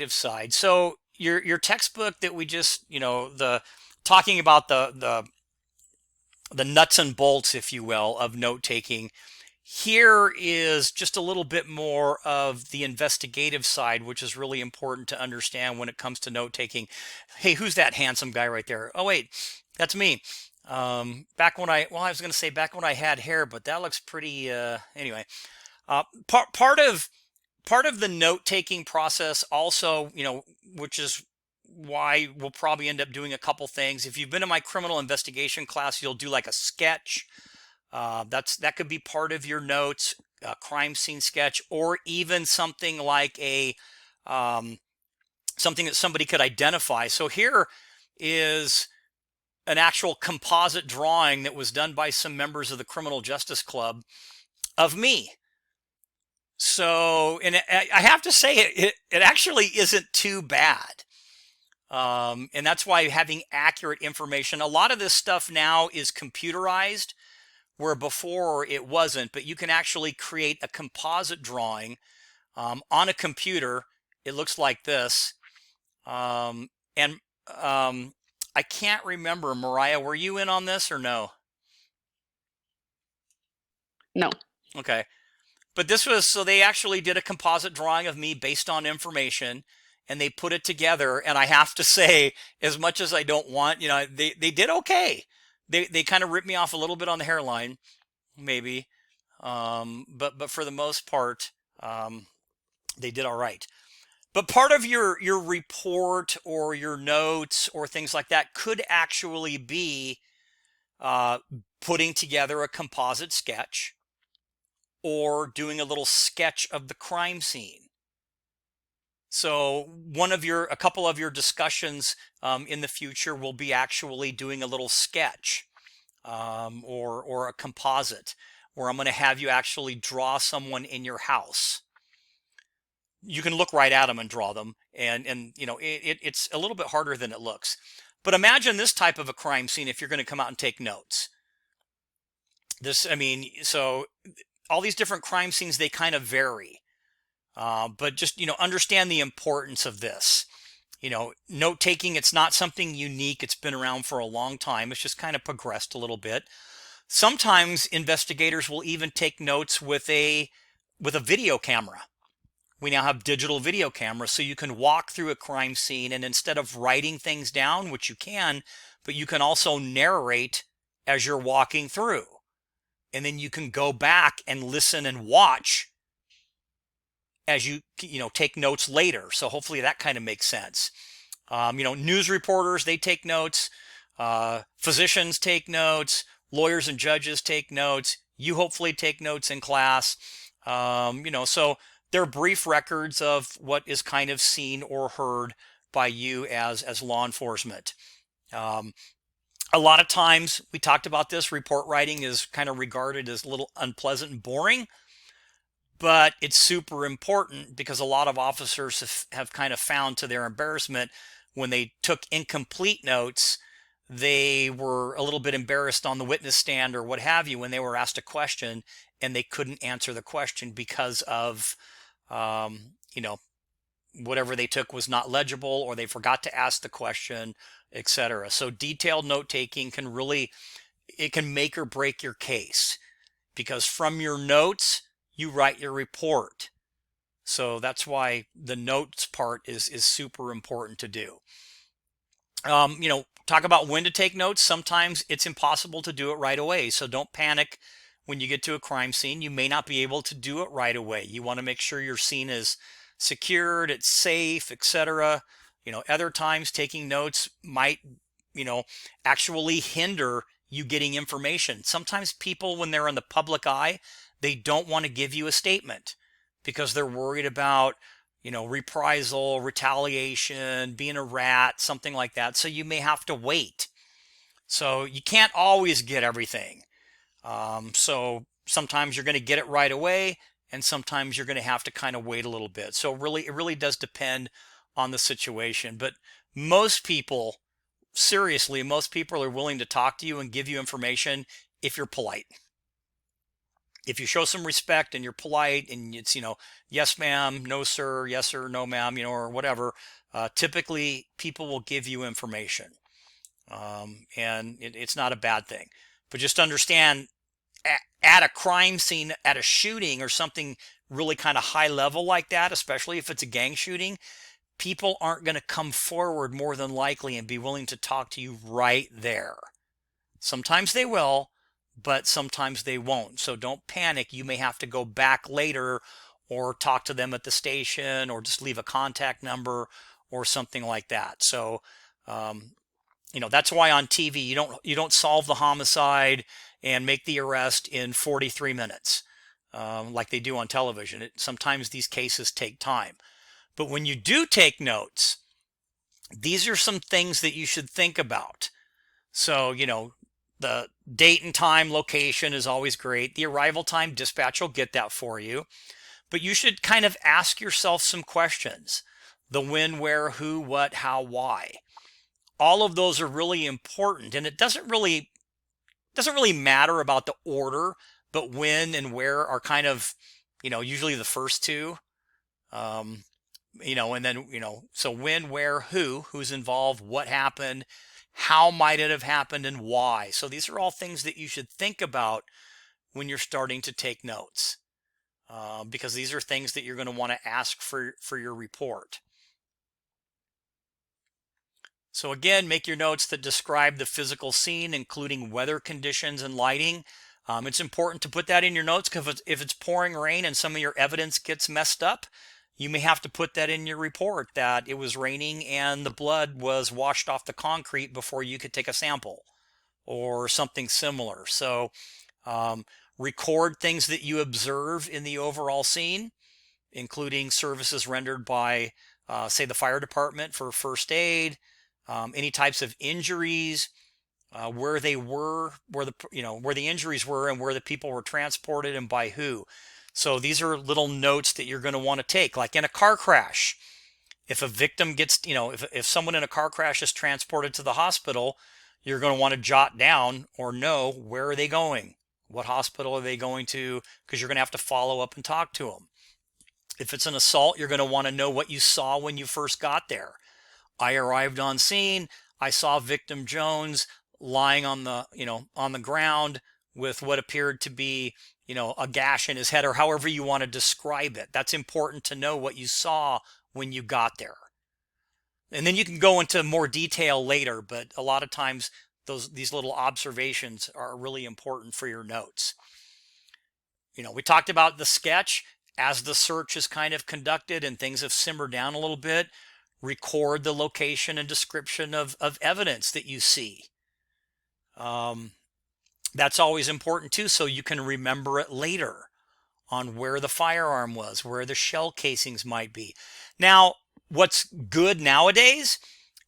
side. So your textbook that we just, the talking about the nuts and bolts, if you will, of note taking. Here is just a little bit more of the investigative side, which is really important to understand when it comes to note taking. Hey, who's that handsome guy right there? Oh, wait, that's me. Back when I was going to say back when I had hair, but that looks pretty, anyway. Part of the note taking process also, which is why we'll probably end up doing a couple things. If you've been in my criminal investigation class, you'll do like a sketch. That could be part of your notes, a crime scene sketch, or even something like a something that somebody could identify. So here is an actual composite drawing that was done by some members of the Criminal Justice Club of me. So, and I have to say, it actually isn't too bad. And that's why having accurate information, a lot of this stuff now is computerized, where before it wasn't, but you can actually create a composite drawing on a computer. It looks like this. And I can't remember, Mariah, were you in on this or no? No. Okay. But this was, so they actually did a composite drawing of me based on information and they put it together. And I have to say, as much as I don't want, they did okay. They kind of ripped me off a little bit on the hairline, maybe. But for the most part, they did all right. But part of your report or your notes or things like that could actually be putting together a composite sketch or doing a little sketch of the crime scene. So a couple of your discussions in the future will be actually doing a little sketch or a composite where I'm going to have you actually draw someone in your house. You can look right at them and draw them, and it's a little bit harder than it looks. But imagine this type of a crime scene if you're going to come out and take notes. So all these different crime scenes, they kind of vary. But just, understand the importance of this. Note taking, it's not something unique. It's been around for a long time. It's just kind of progressed a little bit. Sometimes investigators will even take notes with a video camera. We now have digital video cameras, so you can walk through a crime scene, and instead of writing things down, which you can, but you can also narrate as you're walking through. And then you can go back and listen and watch as you take notes later. So hopefully that kind of makes sense. News reporters, they take notes. Physicians take notes. Lawyers and judges take notes. You hopefully take notes in class. So they're brief records of what is kind of seen or heard by you as law enforcement. A lot of times, we talked about this, report writing is kind of regarded as a little unpleasant and boring, but it's super important because a lot of officers have kind of found, to their embarrassment, when they took incomplete notes, they were a little bit embarrassed on the witness stand or what have you when they were asked a question and they couldn't answer the question because of, whatever they took was not legible, or they forgot to ask the question, etc. So detailed note taking it can make or break your case, because from your notes you write your report. So that's why the notes part is super important to do. Talk about when to take notes. Sometimes it's impossible to do it right away, so don't panic when you get to a crime scene. You may not be able to do it right away. You want to make sure your scene is secured, it's safe, etc. Other times taking notes might, actually hinder you getting information. Sometimes people, when they're in the public eye, they don't want to give you a statement because they're worried about, reprisal, retaliation, being a rat, something like that. So you may have to wait. So you can't always get everything. So sometimes you're going to get it right away, and sometimes you're going to have to kind of wait a little bit. So it really does depend on the situation. But most people, seriously, most people are willing to talk to you and give you information if you're polite. if you show some respect and you're polite and it's, yes, ma'am, no, sir, yes, sir, no, ma'am, or whatever, typically people will give you information. And it's not a bad thing. But just understand, at a crime scene, at a shooting or something really kind of high level like that, especially if it's a gang shooting, people aren't going to come forward more than likely and be willing to talk to you right there. Sometimes they will, but sometimes they won't. So don't panic. You may have to go back later or talk to them at the station or just leave a contact number or something like that. So, that's why on TV you don't solve the homicide and make the arrest in 43 minutes like they do on television. Sometimes these cases take time. But when you do take notes, these are some things that you should think about. So, the date and time, location is always great. The arrival time, dispatch will get that for you. But you should kind of ask yourself some questions. The when, where, who, what, how, why. All of those are really important. And it doesn't really matter about the order, but when and where are kind of, usually the first two. And then, so when, where, who's involved, what happened, how might it have happened, and why. So these are all things that you should think about when you're starting to take notes, because these are things that you're going to want to ask for your report. So again, make your notes that describe the physical scene, including weather conditions and lighting. It's important to put that in your notes because if it's pouring rain and some of your evidence gets messed up, you may have to put that in your report that it was raining and the blood was washed off the concrete before you could take a sample or something similar. So record things that you observe in the overall scene, including services rendered by, say, the fire department for first aid, any types of injuries, where they were, where the injuries were and where the people were transported and by who. So these are little notes that you're going to want to take, like in a car crash. If a victim gets, if someone in a car crash is transported to the hospital, you're going to want to jot down or know where are they going, what hospital are they going to, because you're going to have to follow up and talk to them. If it's an assault, you're going to want to know what you saw when you first got there. I arrived on scene. I saw victim Jones lying on the ground with what appeared to be, a gash in his head, or however you want to describe it. That's important to know what you saw when you got there. And then you can go into more detail later, but a lot of times these little observations are really important for your notes. We talked about the sketch. As the search is kind of conducted and things have simmered down a little bit, record the location and description of evidence that you see. That's always important too, so you can remember it later on where the firearm was, where the shell casings might be. Now, what's good nowadays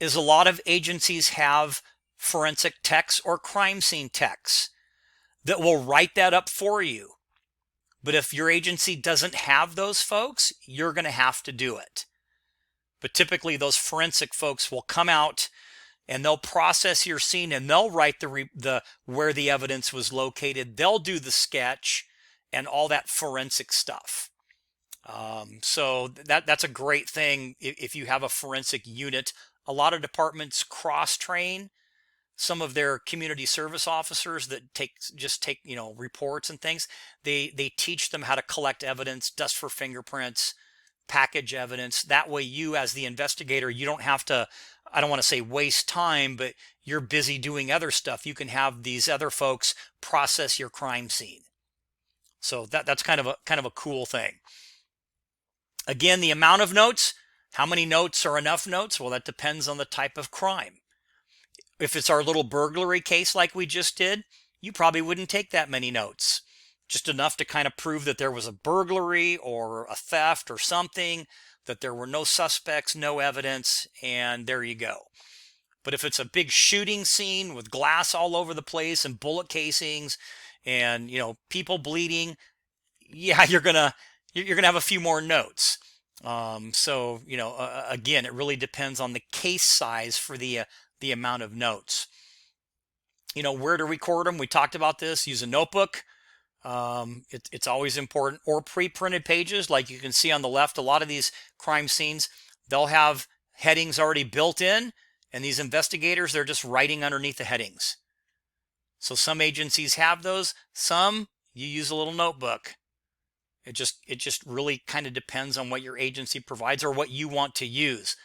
is a lot of agencies have forensic techs or crime scene techs that will write that up for you. But if your agency doesn't have those folks, you're going to have to do it. But typically those forensic folks will come out and they'll process your scene and they'll write the where the evidence was located. They'll do the sketch and all that forensic stuff. So that's a great thing if you have a forensic unit. A lot of departments cross-train some of their community service officers that take reports and things. They teach them how to collect evidence, dust for fingerprints, package evidence. That way you, as the investigator, you don't have to, I don't want to say waste time, but you're busy doing other stuff. You can have these other folks process your crime scene. So that's kind of a cool thing. Again, the amount of notes, how many notes are enough notes? Well, that depends on the type of crime. If it's our little burglary case like we just did, you probably wouldn't take that many notes. Just enough to kind of prove that there was a burglary or a theft or something, that there were no suspects, no evidence, and there you go. But if it's a big shooting scene with glass all over the place and bullet casings and, people bleeding, yeah, you're gonna have a few more notes. Again, it really depends on the case size for the amount of notes. Where to record them. We talked about this. Use a notebook. It's always important. Or pre-printed pages, like you can see on the left. A lot of these crime scenes, they'll have headings already built in, and these investigators, they're just writing underneath the headings. So some agencies have those. Some you use a little notebook. It just really kind of depends on what your agency provides or what you want to use.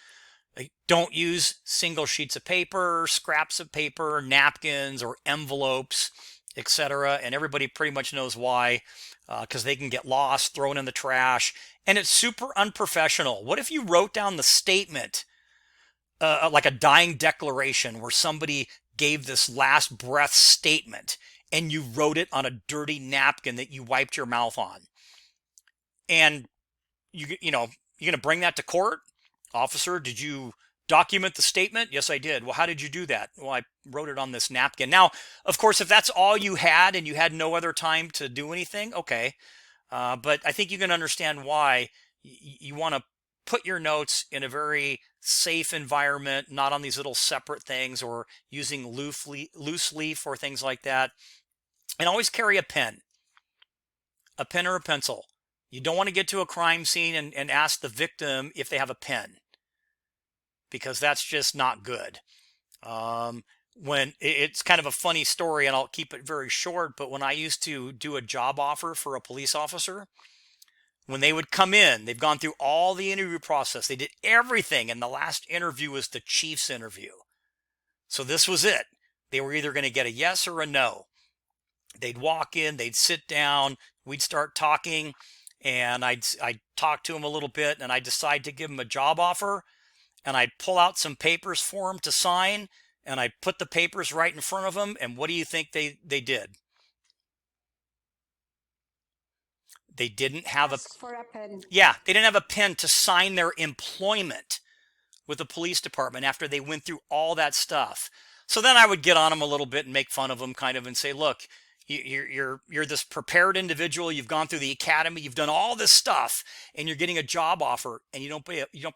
Like, don't use single sheets of paper, scraps of paper, napkins, or envelopes, etc. And everybody pretty much knows why, because they can get lost, thrown in the trash, and it's super unprofessional. What if you wrote down the statement, like a dying declaration where somebody gave this last breath statement, and you wrote it on a dirty napkin that you wiped your mouth on? And you're going to bring that to court? Officer, did you document the statement? Yes, I did. Well, how did you do that? Well, I wrote it on this napkin. Now, of course, if that's all you had and you had no other time to do anything, okay. But I think you can understand why you want to put your notes in a very safe environment, not on these little separate things or using loose leaf or things like that. And always carry a pen or a pencil. You don't want to get to a crime scene and ask the victim if they have a pen, because that's just not good. When it's kind of a funny story, and I'll keep it very short, but when I used to do a job offer for a police officer, when they would come in, they've gone through all the interview process, they did everything, and the last interview was the chief's interview. So this was it. They were either going to get a yes or a no. They'd walk in, they'd sit down, we'd start talking, and I'd talk to him a little bit, and I'd decide to give him a job offer, and I'd pull out some papers for him to sign, and I'd put the papers right in front of him, and what do you think they did? They didn't have Ask for a pen. Yeah, they didn't have a pen to sign their employment with the police department after they went through all that stuff. So then I would get on them a little bit and make fun of them kind of and say, look, you're this prepared individual. You've gone through the academy. You've done all this stuff, and you're getting a job offer, and you don't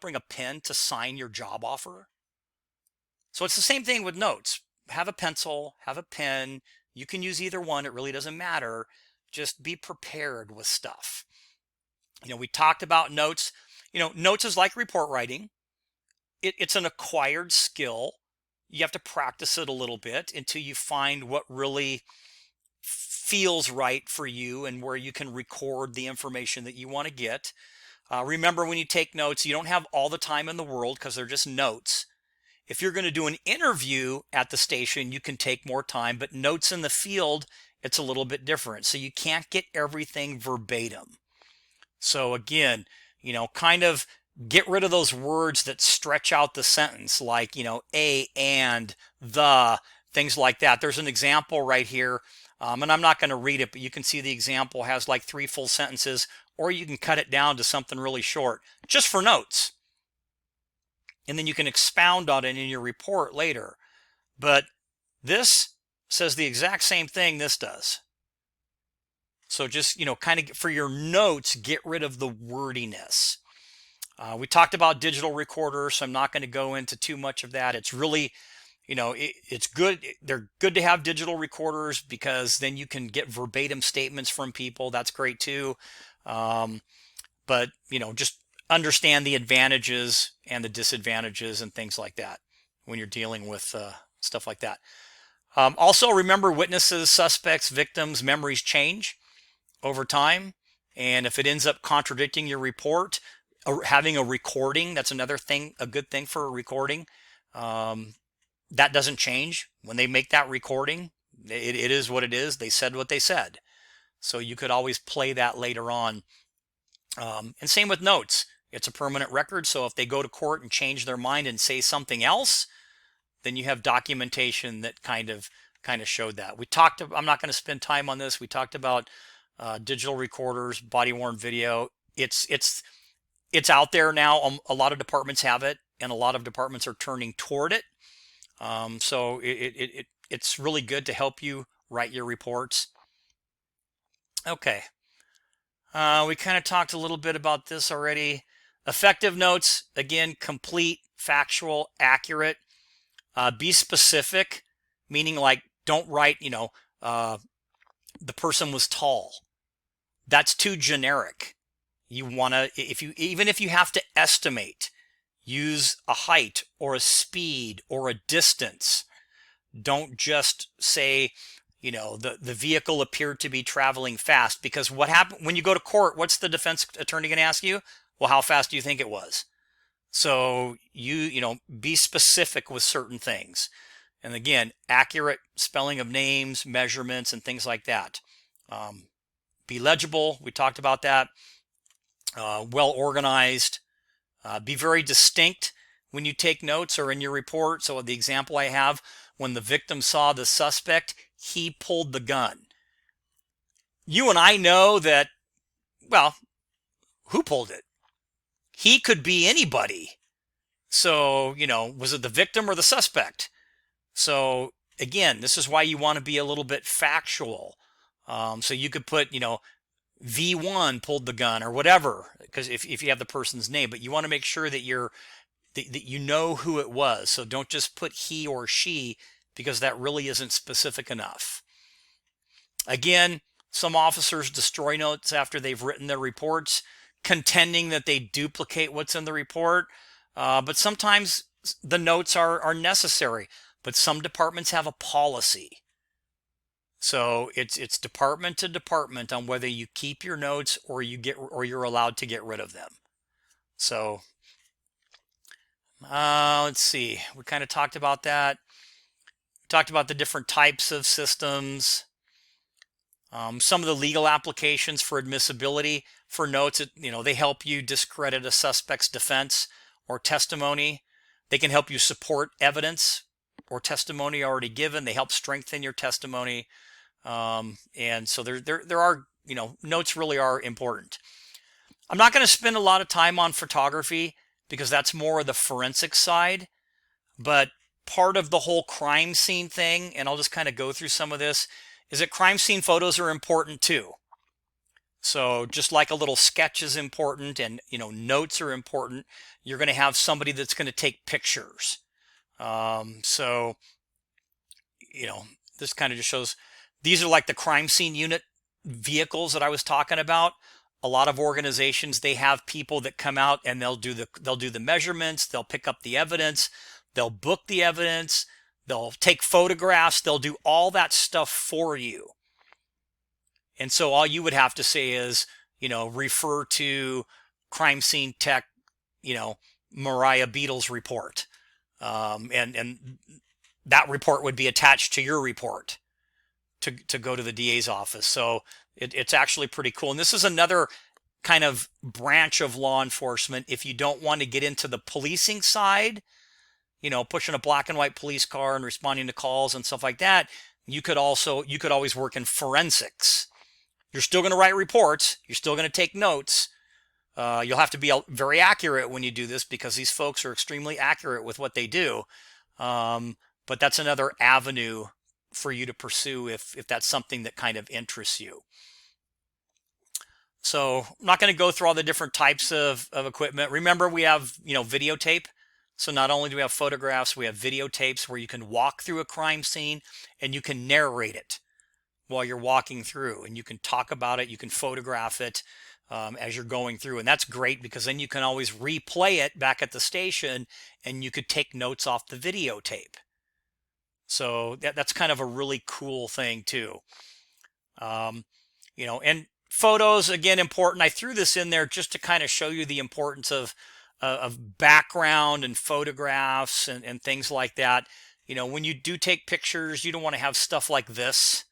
bring a pen to sign your job offer. So it's the same thing with notes. Have a pencil, have a pen. You can use either one. It really doesn't matter. Just be prepared with stuff. We talked about notes. Notes is like report writing. It's an acquired skill. You have to practice it a little bit until you find what really feels right for you and where you can record the information that you want to get. Remember, when you take notes, you don't have all the time in the world because they're just notes. If you're going to do an interview at the station, you can take more time, but notes in the field, it's a little bit different. So you can't get everything verbatim. So again, kind of get rid of those words that stretch out the sentence, like, a, and, the, things like that. There's an example right here, and I'm not going to read it, but you can see the example has like 3 full sentences, or you can cut it down to something really short, just for notes. And then you can expound on it in your report later. But this says the exact same thing this does. So just, kind of for your notes, get rid of the wordiness. We talked about digital recorders, so I'm not going to go into too much of that. It's really, it's good. They're good to have digital recorders because then you can get verbatim statements from people. That's great too. But, just understand the advantages and the disadvantages and things like that when you're dealing with stuff like that. Also, remember, witnesses, suspects, victims, memories change over time. And if it ends up contradicting your report, having a recording, that's another thing, a good thing for a recording. That doesn't change. When they make that recording, it is what it is. They said what they said. So you could always play that later on. And same with notes. It's a permanent record. So if they go to court and change their mind and say something else, then you have documentation that kind of showed that. I'm not going to spend time on this. We talked about digital recorders, body-worn video. It's out there now. A lot of departments have it, and a lot of departments are turning toward it. So it's really good to help you write your reports. Okay. We kind of talked a little bit about this already. Effective notes, again, complete, factual, accurate. Be specific, meaning like don't write, the person was tall. That's too generic. You want to, even if you have to estimate, use a height or a speed or a distance. Don't just say, the vehicle appeared to be traveling fast, because what happened when you go to court, what's the defense attorney going to ask you? Well, how fast do you think it was? So be specific with certain things. And again, accurate spelling of names, measurements, and things like that. Be legible. We talked about that. Well organized. Be very distinct when you take notes or in your report. So the example I have, when the victim saw the suspect, he pulled the gun. You and I know that, well, who pulled it? He could be anybody. So, was it the victim or the suspect? So again, this is why you want to be a little bit factual. So you could put, V1 pulled the gun or whatever, because if you have the person's name, but you want to make sure that that you know who it was. So don't just put he or she, because that really isn't specific enough. Again, some officers destroy notes after they've written their reports, contending that they duplicate what's in the report. But sometimes the notes are necessary. But some departments have a policy. So it's department to department on whether you keep your notes or you're allowed to get rid of them. So let's see. We kind of talked about that. We talked about the different types of systems. Some of the legal applications for admissibility for notes, they help you discredit a suspect's defense or testimony. They can help you support evidence or testimony already given. They help strengthen your testimony. And so there are, notes really are important. I'm not going to spend a lot of time on photography because that's more of the forensic side, but part of the whole crime scene thing, and I'll just kind of go through some of this, is that crime scene photos are important too. So just like a little sketch is important and, notes are important, you're going to have somebody that's going to take pictures. So, this kind of just shows, these are like the crime scene unit vehicles that I was talking about. A lot of organizations, they have people that come out and they'll do the measurements, they'll pick up the evidence, they'll book the evidence, they'll take photographs, they'll do all that stuff for you. And so all you would have to say is, refer to crime scene tech, Mariah Beatles report. And that report would be attached to your report to go to the DA's office. So it's actually pretty cool. And this is another kind of branch of law enforcement. If you don't want to get into the policing side, pushing a black and white police car and responding to calls and stuff like that, you could always work in forensics. You're still going to write reports. You're still going to take notes. You'll have to be very accurate when you do this because these folks are extremely accurate with what they do. But that's another avenue for you to pursue if that's something that kind of interests you. So I'm not going to go through all the different types of equipment. Remember, we have, videotape. So not only do we have photographs, we have videotapes where you can walk through a crime scene and you can narrate it while you're walking through, and you can talk about it, you can photograph it as you're going through. And that's great because then you can always replay it back at the station and you could take notes off the videotape. So that's kind of a really cool thing too. And photos, again, important. I threw this in there just to kind of show you the importance of background and photographs and things like that. When you do take pictures, you don't want to have stuff like this,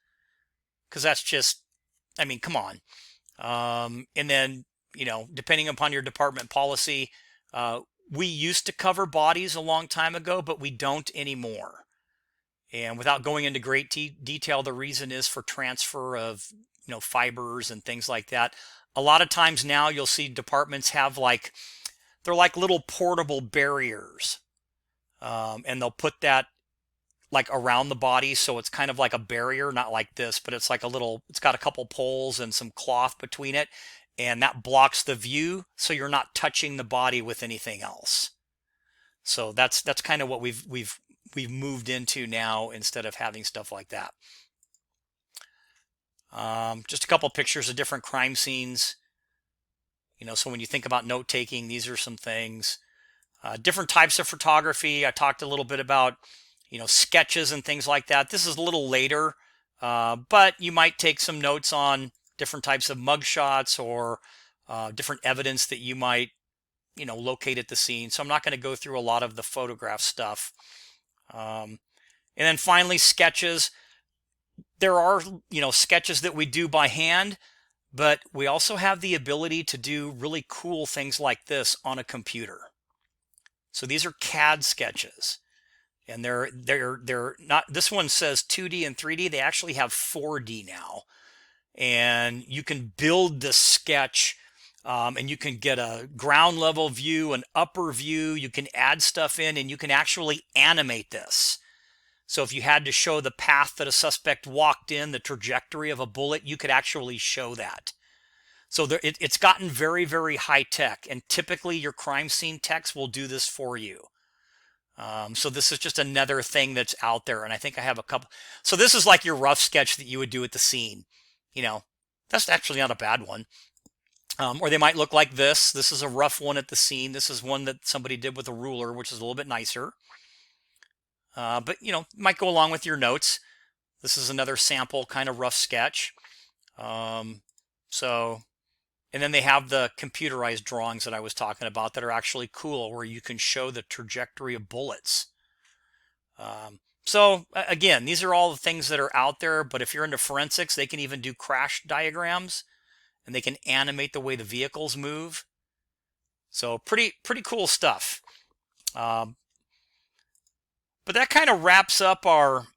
because that's just, come on. And then, depending upon your department policy, we used to cover bodies a long time ago, but we don't anymore. And without going into great detail, the reason is for transfer of, fibers and things like that. A lot of times now you'll see departments have they're like little portable barriers. And they'll put that around the body, so it's kind of like a barrier, not like this, but it's it's got a couple poles and some cloth between it, and that blocks the view, so you're not touching the body with anything else. So that's kind of what we've moved into now, instead of having stuff like that. Just a couple pictures of different crime scenes. So when you think about note taking, these are some things. Different types of photography. I talked a little bit about, sketches and things like that. This is a little later, but you might take some notes on different types of mug shots or different evidence that you might, locate at the scene. So I'm not going to go through a lot of the photograph stuff. And then finally, sketches. There are, sketches that we do by hand, but we also have the ability to do really cool things like this on a computer. So these are CAD sketches, and they're not. This one says 2D and 3D. They actually have 4D now, and you can build the sketch, and you can get a ground level view, an upper view. You can add stuff in, and you can actually animate this. So if you had to show the path that a suspect walked in, the trajectory of a bullet, you could actually show that. So it's gotten very, very high tech, and typically your crime scene techs will do this for you. So this is just another thing that's out there, and I think I have a couple. So this is like your rough sketch that you would do at the scene. That's actually not a bad one. Or they might look like this. This is a rough one at the scene. This is one that somebody did with a ruler, which is a little bit nicer. But might go along with your notes. This is another sample kind of rough sketch. So, and then they have the computerized drawings that I was talking about that are actually cool, where you can show the trajectory of bullets. So again, these are all the things that are out there, but if you're into forensics, they can even do crash diagrams, and they can animate the way the vehicles move. So pretty cool stuff. But that kind of wraps up our